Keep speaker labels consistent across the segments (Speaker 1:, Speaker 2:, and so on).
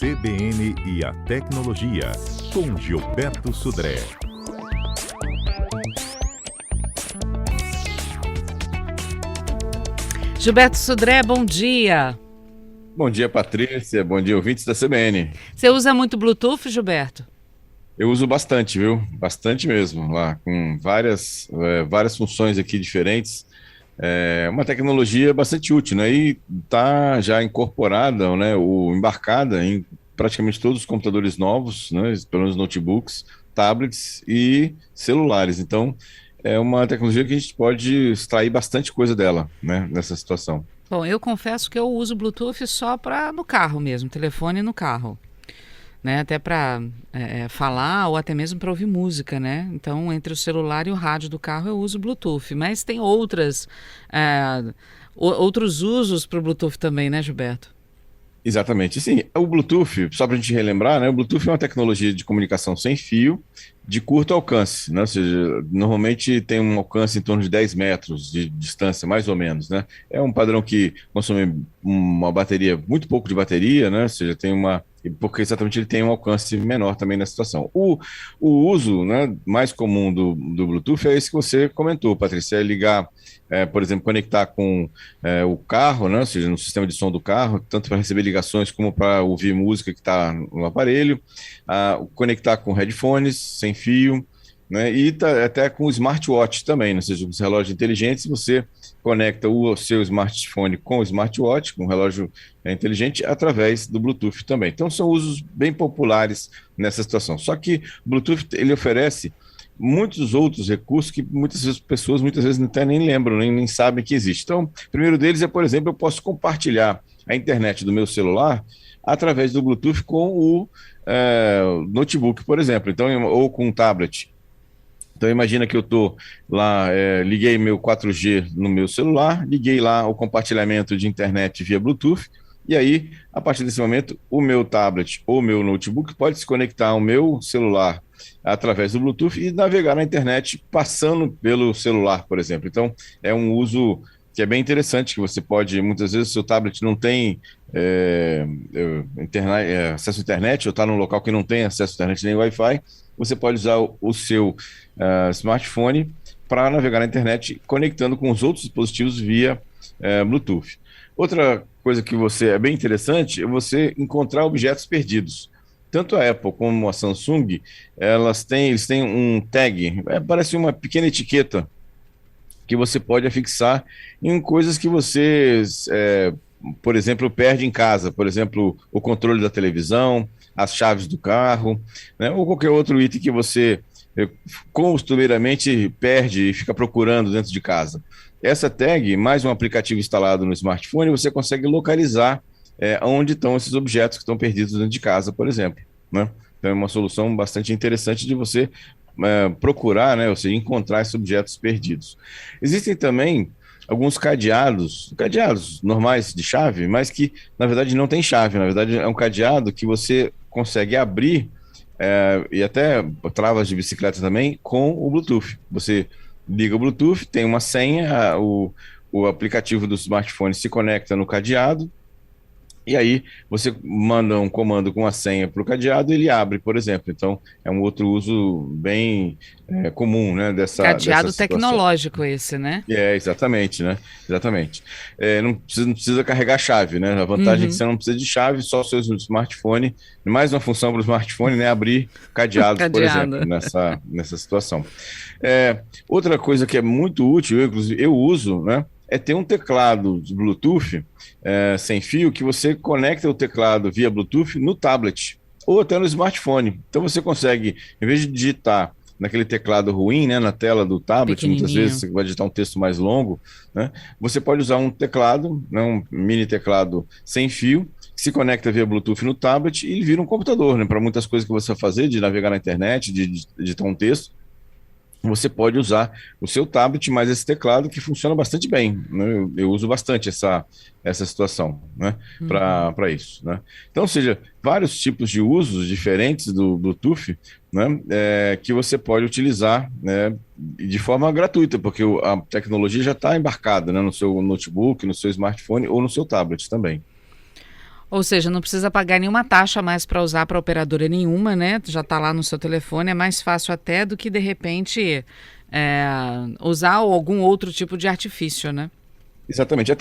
Speaker 1: CBN e a Tecnologia, com Gilberto Sudré.
Speaker 2: Gilberto Sudré, bom dia.
Speaker 3: Bom dia, Patrícia. Bom dia, ouvintes da CBN.
Speaker 2: Você usa muito Bluetooth, Gilberto?
Speaker 3: Eu uso bastante, viu? Bastante mesmo, lá, com várias funções aqui diferentes. É uma tecnologia bastante útil, né? E está já incorporada, né, embarcada em praticamente todos os computadores novos, né, pelo menos notebooks, tablets e celulares. Então, é uma tecnologia que a gente pode extrair bastante coisa dela, né, nessa situação.
Speaker 2: Bom, eu confesso que eu uso Bluetooth só para no carro mesmo, telefone no carro, né? Até para falar ou até mesmo para ouvir música, né? Então, entre o celular e o rádio do carro eu uso Bluetooth, mas tem outros usos para o Bluetooth também, né, Gilberto?
Speaker 3: Exatamente. Sim, o Bluetooth, só para a gente relembrar, né? O Bluetooth é uma tecnologia de comunicação sem fio, de curto alcance, né? Ou seja, normalmente tem um alcance em torno de 10 metros de distância, mais ou menos, né? É um padrão que consome uma bateria, muito pouco de bateria, né? Ou seja, porque exatamente ele tem um alcance menor também na situação. O uso, né, mais comum do Bluetooth é esse que você comentou, Patrícia, é ligar, por exemplo, conectar com o carro, né, ou seja, no sistema de som do carro, tanto para receber ligações como para ouvir música que está no aparelho, conectar com headphones sem fio, né, e até com o smartwatch também, né, ou seja, os relógios inteligentes, você conecta o seu smartphone com o smartwatch, com o relógio inteligente, através do Bluetooth também. Então, são usos bem populares nessa situação. Só que o Bluetooth, ele oferece muitos outros recursos que muitas vezes pessoas até nem lembram, nem sabem que existe. Então, o primeiro deles é, por exemplo, eu posso compartilhar a internet do meu celular através do Bluetooth com o notebook, por exemplo, então, ou com um tablet. Então, imagina que eu estou lá, liguei meu 4G no meu celular, liguei lá o compartilhamento de internet via Bluetooth, e aí, a partir desse momento, o meu tablet ou o meu notebook pode se conectar ao meu celular através do Bluetooth e navegar na internet passando pelo celular, por exemplo. Então, é um uso que é bem interessante, que você pode, muitas vezes, o seu tablet não tem acesso à internet, ou está num local que não tem acesso à internet nem Wi-Fi, você pode usar o seu smartphone para navegar na internet, conectando com os outros dispositivos via Bluetooth. Outra coisa que é bem interessante é você encontrar objetos perdidos. Tanto a Apple como a Samsung, eles têm um tag, parece uma pequena etiqueta que você pode afixar em coisas que você, por exemplo, perde em casa. Por exemplo, o controle da televisão, as chaves do carro, né, ou qualquer outro item que você costumeiramente perde e fica procurando dentro de casa. Essa tag, mais um aplicativo instalado no smartphone, você consegue localizar onde estão esses objetos que estão perdidos dentro de casa, por exemplo, né? Então é uma solução bastante interessante de você procurar, né, ou seja, encontrar esses objetos perdidos. Existem também alguns cadeados normais de chave, mas que, na verdade, não tem chave. Na verdade, é um cadeado que você consegue abrir, e até travas de bicicleta também, com o Bluetooth. Você liga o Bluetooth, tem uma senha, o aplicativo do smartphone se conecta no cadeado, e aí você manda um comando com a senha para o cadeado e ele abre, por exemplo. Então, é um outro uso bem comum, né, dessa situação.
Speaker 2: Tecnológico esse, né?
Speaker 3: Exatamente, né? Exatamente. Não precisa carregar a chave, né? A vantagem é que você não precisa de chave, só o seu smartphone. Mais uma função para o smartphone, né? Abrir cadeados, por exemplo, nessa situação. Outra coisa que é muito útil, inclusive eu uso, né? É ter um teclado de Bluetooth sem fio que você conecta o teclado via Bluetooth no tablet ou até no smartphone. Então você consegue, em vez de digitar naquele teclado ruim, né, na tela do tablet, muitas vezes você vai digitar um texto mais longo, né, você pode usar um teclado, né, um mini teclado sem fio, que se conecta via Bluetooth no tablet e ele vira um computador, né, para muitas coisas que você vai fazer, de navegar na internet, de digitar um texto. Você pode usar o seu tablet mais esse teclado que funciona bastante bem, né? Eu uso bastante essa situação, né? Para isso, né? Então, ou seja, vários tipos de usos diferentes do Bluetooth, né? Que você pode utilizar, né? De forma gratuita, porque a tecnologia já está embarcada, né? No seu notebook, no seu smartphone ou no seu tablet também.
Speaker 2: Ou seja, não precisa pagar nenhuma taxa mais para usar para operadora nenhuma, né? Já está lá no seu telefone, é mais fácil até do que, de repente, usar algum outro tipo de artifício, né?
Speaker 3: Exatamente.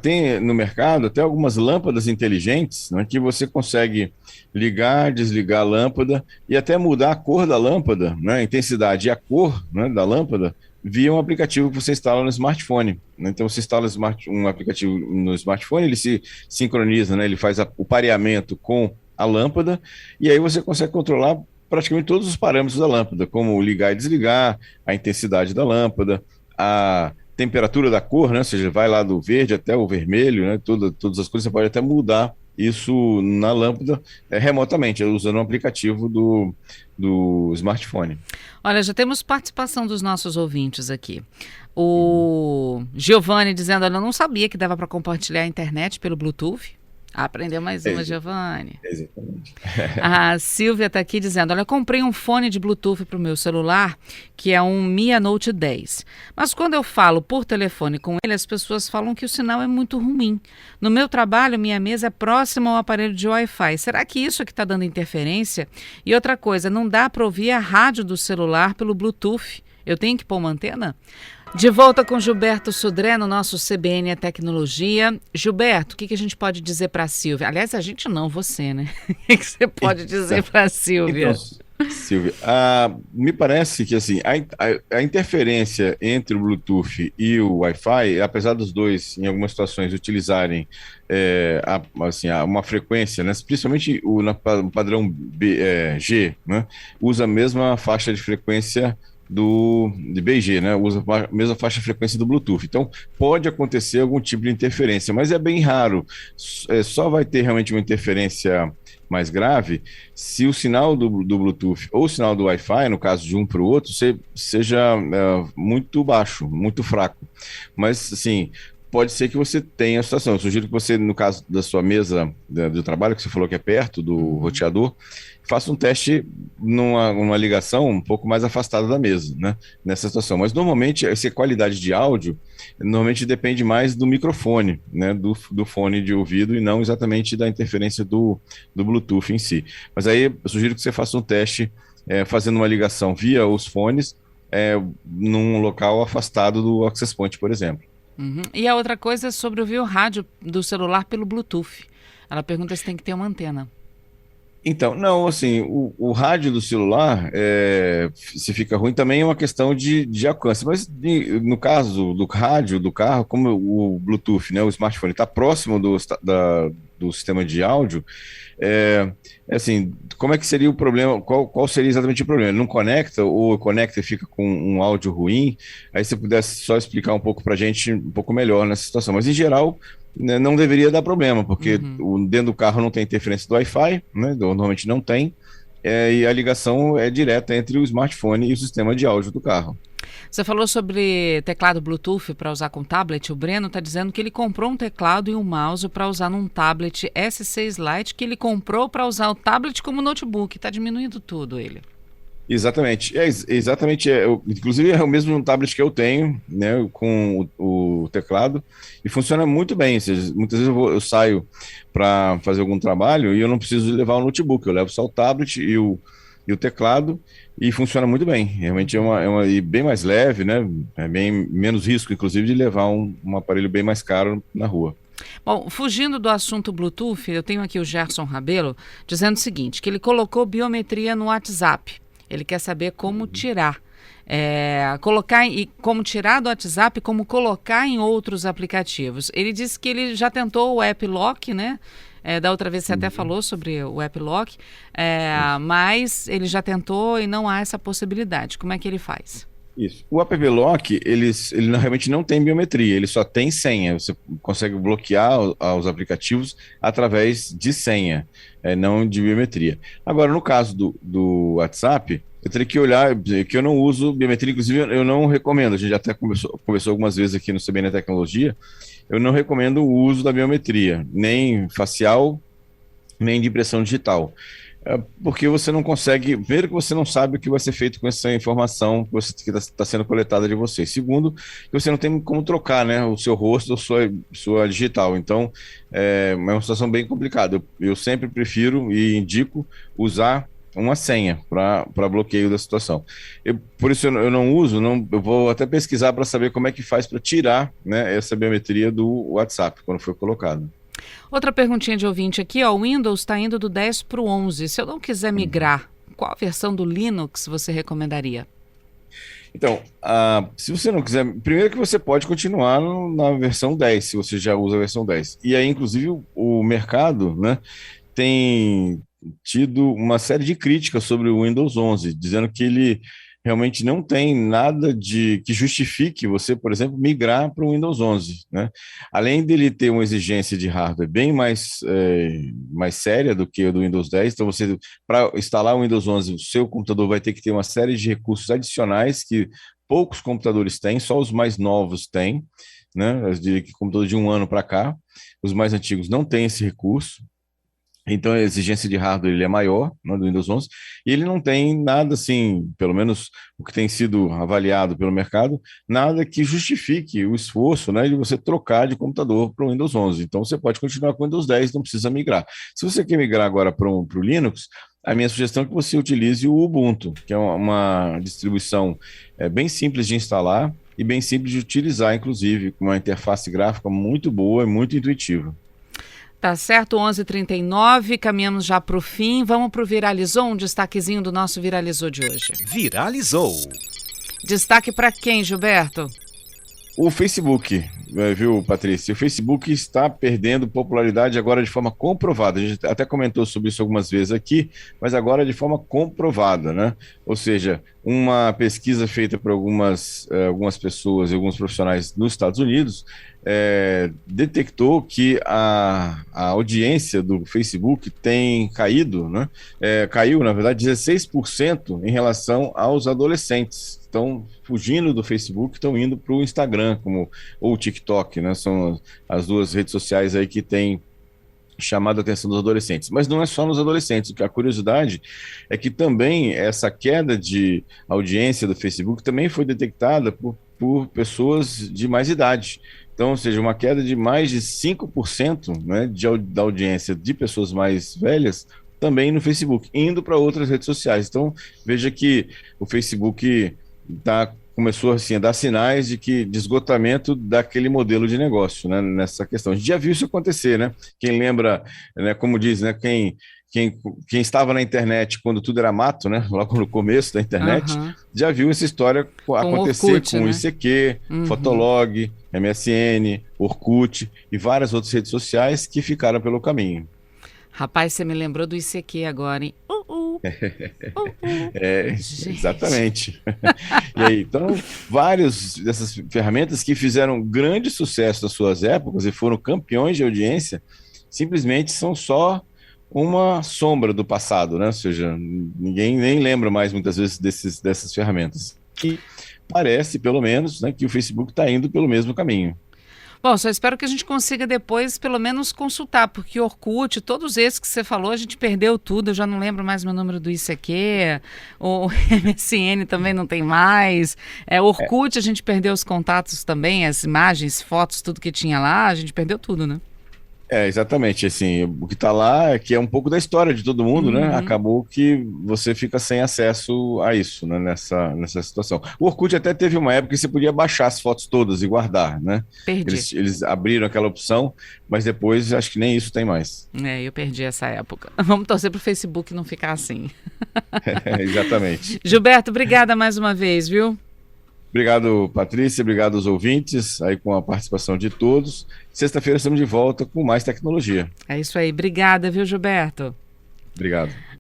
Speaker 3: Tem no mercado até algumas lâmpadas inteligentes, né, que você consegue ligar, desligar a lâmpada e até mudar a cor da lâmpada, né, a intensidade e a cor, né, da lâmpada via um aplicativo que você instala no smartphone, né? Então você instala um aplicativo no smartphone, ele se sincroniza, né, ele faz o pareamento com a lâmpada e aí você consegue controlar praticamente todos os parâmetros da lâmpada, como ligar e desligar, a intensidade da lâmpada, a temperatura da cor, né? Ou seja, vai lá do verde até o vermelho, né? Todas as cores, você pode até mudar isso na lâmpada remotamente, usando um aplicativo do smartphone.
Speaker 2: Olha, já temos participação dos nossos ouvintes aqui. O Giovanni dizendo, olha, eu não sabia que dava para compartilhar a internet pelo Bluetooth. Aprendeu mais uma, Giovanni.
Speaker 3: Exatamente.
Speaker 2: A Silvia está aqui dizendo, olha, eu comprei um fone de Bluetooth para o meu celular, que é um Mi Note 10. Mas quando eu falo por telefone com ele, as pessoas falam que o sinal é muito ruim. No meu trabalho, minha mesa é próxima ao aparelho de Wi-Fi. Será que isso é que está dando interferência? E outra coisa, não dá para ouvir a rádio do celular pelo Bluetooth? Eu tenho que pôr uma antena? De volta com Gilberto Sudré no nosso CBN Tecnologia. Gilberto, o que a gente pode dizer para a Silvia? Aliás, a gente não, você, né? O que você pode dizer para a Silvia?
Speaker 3: Então, Silvia, me parece que assim, a interferência entre o Bluetooth e o Wi-Fi, apesar dos dois, em algumas situações, utilizarem uma frequência, né, principalmente no padrão G, né, usa a mesma faixa de frequência de BG, né? Usa a mesma faixa de frequência do Bluetooth. Então, pode acontecer algum tipo de interferência, mas é bem raro. Só vai ter realmente uma interferência mais grave se o sinal do Bluetooth ou o sinal do Wi-Fi, no caso de um para o outro, seja muito baixo, muito fraco. Mas, assim, pode ser que você tenha a situação. Eu sugiro que você, no caso da sua mesa do trabalho, que você falou que é perto do roteador, faça um teste numa ligação um pouco mais afastada da mesa, né, nessa situação. Mas normalmente essa qualidade de áudio normalmente depende mais do microfone, né, do fone de ouvido e não exatamente da interferência do Bluetooth em si. Mas aí eu sugiro que você faça um teste fazendo uma ligação via os fones num local afastado do access point, por exemplo.
Speaker 2: Uhum. E a outra coisa é sobre ouvir o rádio do celular pelo Bluetooth. Ela pergunta se tem que ter uma antena.
Speaker 3: Então, não, assim, o rádio do celular, se fica ruim, também é uma questão de alcance. Mas no caso do rádio do carro, como o Bluetooth, né, o smartphone, está próximo do sistema de áudio, assim, como é que seria o problema? Qual seria exatamente o problema? Ele não conecta ou conecta e fica com um áudio ruim? Aí se pudesse só explicar um pouco para a gente, um pouco melhor nessa situação. Mas, em geral, né, não deveria dar problema, porque dentro do carro não tem interferência do Wi-Fi, né, normalmente não tem, e a ligação é direta entre o smartphone e o sistema de áudio do carro.
Speaker 2: Você falou sobre teclado Bluetooth para usar com tablet. O Breno está dizendo que ele comprou um teclado e um mouse para usar num tablet S6 Lite, que ele comprou para usar o tablet como notebook. Está diminuindo tudo ele.
Speaker 3: Exatamente, inclusive é o mesmo tablet que eu tenho, né, com o teclado, e funciona muito bem. Ou seja, muitas vezes eu saio para fazer algum trabalho e eu não preciso levar o notebook, eu levo só o tablet e o teclado e funciona muito bem. Realmente e bem mais leve, né, é bem menos risco, inclusive, de levar um aparelho bem mais caro na rua.
Speaker 2: Bom, fugindo do assunto Bluetooth, eu tenho aqui o Gerson Rabelo dizendo o seguinte, que ele colocou biometria no WhatsApp. Ele quer saber como tirar. Como tirar do WhatsApp, como colocar em outros aplicativos. Ele disse que ele já tentou o App Lock, né? Da outra vez você até falou sobre o App Lock, mas ele já tentou e não há essa possibilidade. Como é que ele faz?
Speaker 3: Isso. O App Lock, ele realmente não tem biometria, ele só tem senha. Você consegue bloquear os aplicativos através de senha, não de biometria. Agora, no caso do WhatsApp, eu teria que olhar, que eu não uso biometria, inclusive eu não recomendo. A gente já até conversou algumas vezes aqui no CBN Tecnologia, eu não recomendo o uso da biometria, nem facial, nem de impressão digital. Porque você não consegue, primeiro que você não sabe o que vai ser feito com essa informação que está sendo coletada de você. Segundo, que você não tem como trocar, né, o seu rosto ou sua digital. Então, é uma situação bem complicada. Eu sempre prefiro e indico usar uma senha para bloqueio da situação. Por isso eu não uso, eu vou até pesquisar para saber como é que faz para tirar, né, essa biometria do WhatsApp quando foi colocado.
Speaker 2: Outra perguntinha de ouvinte aqui, ó, o Windows está indo do 10 para o 11. Se eu não quiser migrar, qual a versão do Linux você recomendaria?
Speaker 3: Então, se você não quiser, primeiro que você pode continuar na versão 10, se você já usa a versão 10. E aí, inclusive, o mercado, né, tem tido uma série de críticas sobre o Windows 11, dizendo que ele realmente não tem nada que justifique você, por exemplo, migrar para o Windows 11, né? Além dele ter uma exigência de hardware bem mais séria do que o do Windows 10, então você, para instalar o Windows 11, o seu computador vai ter que ter uma série de recursos adicionais que poucos computadores têm, só os mais novos têm, né? Eu diria que computador de 1 ano para cá, os mais antigos não têm esse recurso. Então a exigência de hardware ele é maior, né, do Windows 11, e ele não tem nada assim, pelo menos o que tem sido avaliado pelo mercado, nada que justifique o esforço, né, de você trocar de computador para o Windows 11. Então você pode continuar com o Windows 10, não precisa migrar. Se você quer migrar agora para o Linux, a minha sugestão é que você utilize o Ubuntu, que é uma distribuição bem simples de instalar e bem simples de utilizar, inclusive, com uma interface gráfica muito boa e muito intuitiva.
Speaker 2: Tá certo, 11h39, caminhamos já para o fim. Vamos para o Viralizou, um destaquezinho do nosso Viralizou de hoje.
Speaker 1: Viralizou.
Speaker 2: Destaque para quem, Gilberto?
Speaker 3: O Facebook, viu, Patrícia? O Facebook está perdendo popularidade agora de forma comprovada. A gente até comentou sobre isso algumas vezes aqui, mas agora de forma comprovada, né? Ou seja, uma pesquisa feita por algumas pessoas e alguns profissionais nos Estados Unidos detectou que a audiência do Facebook tem caído, né? Caiu, na verdade, 16% em relação aos adolescentes. Estão fugindo do Facebook, estão indo para o Instagram ou o TikTok, né? São as duas redes sociais aí que têm chamado a atenção dos adolescentes. Mas não é só nos adolescentes, a curiosidade é que também essa queda de audiência do Facebook também foi detectada por pessoas de mais idade. Então, ou seja, uma queda de mais de 5%, né, da audiência de pessoas mais velhas também no Facebook, indo para outras redes sociais. Então, veja que o Facebook começou assim, a dar sinais de esgotamento daquele modelo de negócio, né, nessa questão. A gente já viu isso acontecer, né? Quem lembra, né, como diz, né, quem estava na internet quando tudo era mato, né, logo no começo da internet, já viu essa história acontecer
Speaker 2: Orkut,
Speaker 3: com o
Speaker 2: né?
Speaker 3: ICQ, Fotolog, MSN, Orkut e várias outras redes sociais que ficaram pelo caminho.
Speaker 2: Rapaz, você me lembrou do ICQ agora, hein?
Speaker 3: Exatamente. E aí, então, várias dessas ferramentas que fizeram grande sucesso nas suas épocas e foram campeões de audiência, simplesmente são só uma sombra do passado, né? Ou seja, ninguém nem lembra mais muitas vezes dessas ferramentas. E parece, pelo menos, né, que o Facebook está indo pelo mesmo caminho.
Speaker 2: Bom, só espero que a gente consiga depois, pelo menos, consultar, porque Orkut, todos esses que você falou, a gente perdeu tudo, eu já não lembro mais meu número do ICQ, o MSN também não tem mais, Orkut a gente perdeu os contatos também, as imagens, fotos, tudo que tinha lá, a gente perdeu tudo, né?
Speaker 3: Exatamente, assim, o que está lá é que é um pouco da história de todo mundo, né? Acabou que você fica sem acesso a isso, né? Nessa situação. O Orkut até teve uma época que você podia baixar as fotos todas e guardar, né?
Speaker 2: Perdi.
Speaker 3: Eles abriram aquela opção, mas depois acho que nem isso tem mais.
Speaker 2: Eu perdi essa época. Vamos torcer para o Facebook não ficar assim.
Speaker 3: Exatamente.
Speaker 2: Gilberto, obrigada mais uma vez, viu?
Speaker 3: Obrigado, Patrícia, obrigado aos ouvintes, aí com a participação de todos. Sexta-feira estamos de volta com mais tecnologia.
Speaker 2: É isso aí, obrigada, viu, Gilberto?
Speaker 3: Obrigado.